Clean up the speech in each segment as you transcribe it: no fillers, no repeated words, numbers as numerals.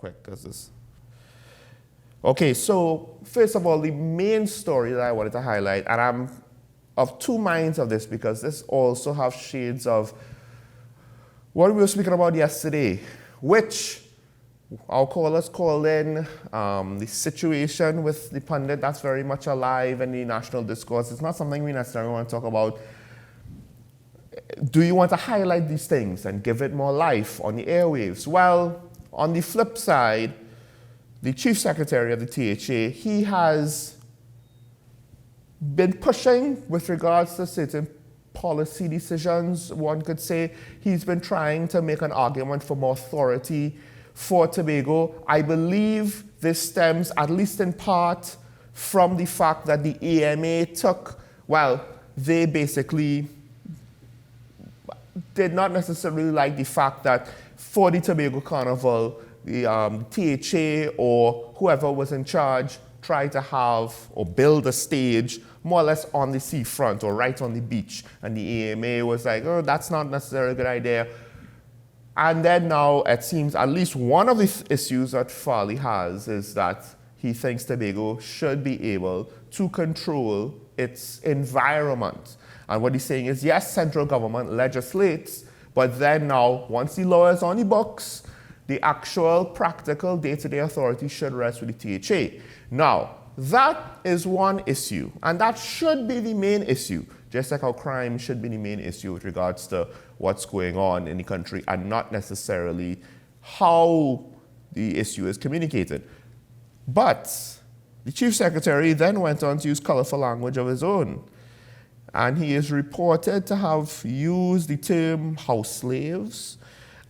quick because this. Okay, so first of all, the main story that I wanted to highlight, and I'm of two minds of this because this also has shades of what we were speaking about yesterday, which our callers called in the situation with the pundit that's very much alive in the national discourse. It's not something we necessarily want to talk about. Do you want to highlight these things and give it more life on the airwaves? Well, on the flip side, the Chief Secretary of the THA, he has been pushing with regards to certain policy decisions, one could say. He's been trying to make an argument for more authority for Tobago. I believe this stems, at least in part, from the fact that the AMA they basically did not necessarily like the fact that for the Tobago Carnival, the THA or whoever was in charge tried to have or build a stage more or less on the seafront or right on the beach. And the AMA was like, oh, that's not necessarily a good idea. And then now it seems at least one of the issues that Farley has is that he thinks Tobago should be able to control its environment. And what he's saying is, yes, central government legislates, but then now, once the law is on the books, the actual practical day-to-day authority should rest with the THA. Now, that is one issue, and that should be the main issue, just like how crime should be the main issue with regards to what's going on in the country and not necessarily how the issue is communicated. But the Chief Secretary then went on to use colorful language of his own, and he is reported to have used the term house slaves.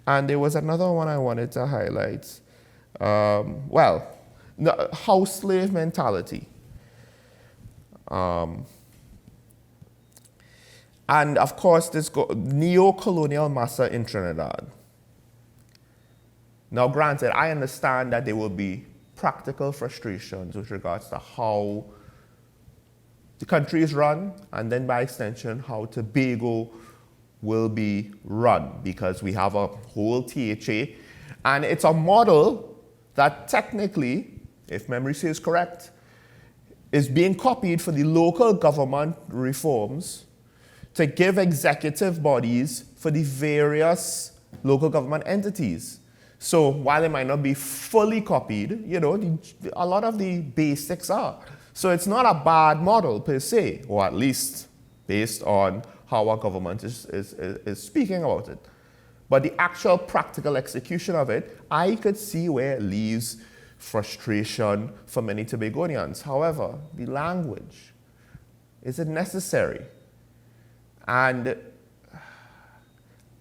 And there was another one I wanted to highlight. House slave mentality. And of course, this neo-colonial massa in Trinidad. Now, granted, I understand that there will be practical frustrations with regards to how the country is run, and then by extension, how Tobago will be run, because we have a whole THA, and it's a model that technically, if memory serves correct, is being copied for the local government reforms to give executive bodies for the various local government entities. So while it might not be fully copied, a lot of the basics are. So it's not a bad model per se, or at least based on how our government is speaking about it. But the actual practical execution of it, I could see where it leaves frustration for many Tobagonians. However, the language, is it necessary? And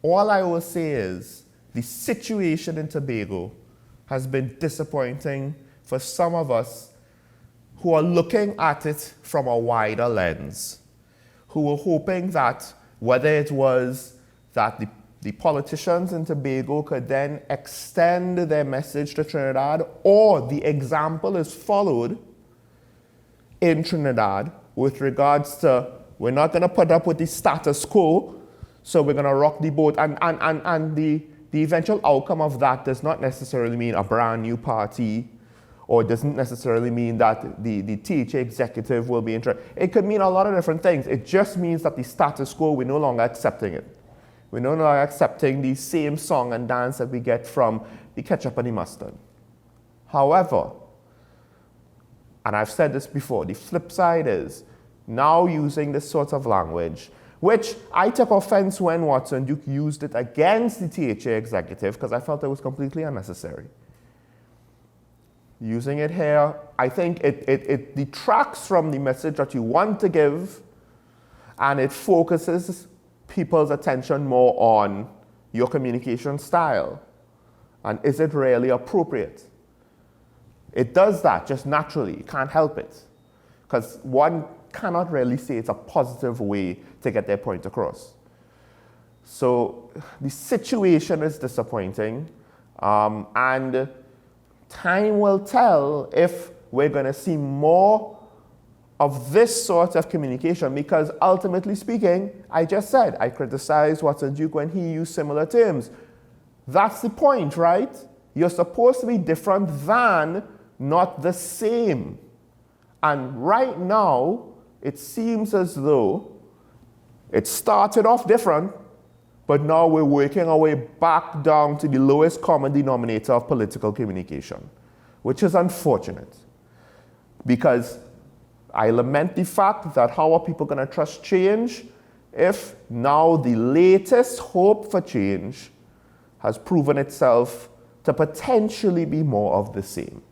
all I will say is the situation in Tobago has been disappointing for some of us who are looking at it from a wider lens, who were hoping that whether it was that the politicians in Tobago could then extend their message to Trinidad, or the example is followed in Trinidad with regards to, we're not going to put up with the status quo, so we're going to rock the boat. And the eventual outcome of that does not necessarily mean a brand new party, or doesn't necessarily mean that the THA executive will be interested. It could mean a lot of different things. It just means that the status quo, we're no longer accepting it. We're no longer accepting the same song and dance that we get from the ketchup and the mustard. However, and I've said this before, the flip side is now using this sort of language, which I took offense when Watson Duke used it against the THA executive because I felt it was completely unnecessary. Using it here, I think it detracts from the message that you want to give, and it focuses people's attention more on your communication style. And is it really appropriate? It does that just naturally. You can't help it. Because one cannot really say it's a positive way to get their point across. So the situation is disappointing. And time will tell if we're going to see more of this sort of communication, because ultimately speaking, I just said, I criticized Watson Duke when he used similar terms. That's the point, right? You're supposed to be different than, not the same. And right now, it seems as though it started off different, but now we're working our way back down to the lowest common denominator of political communication, which is unfortunate. Because I lament the fact that how are people going to trust change if now the latest hope for change has proven itself to potentially be more of the same.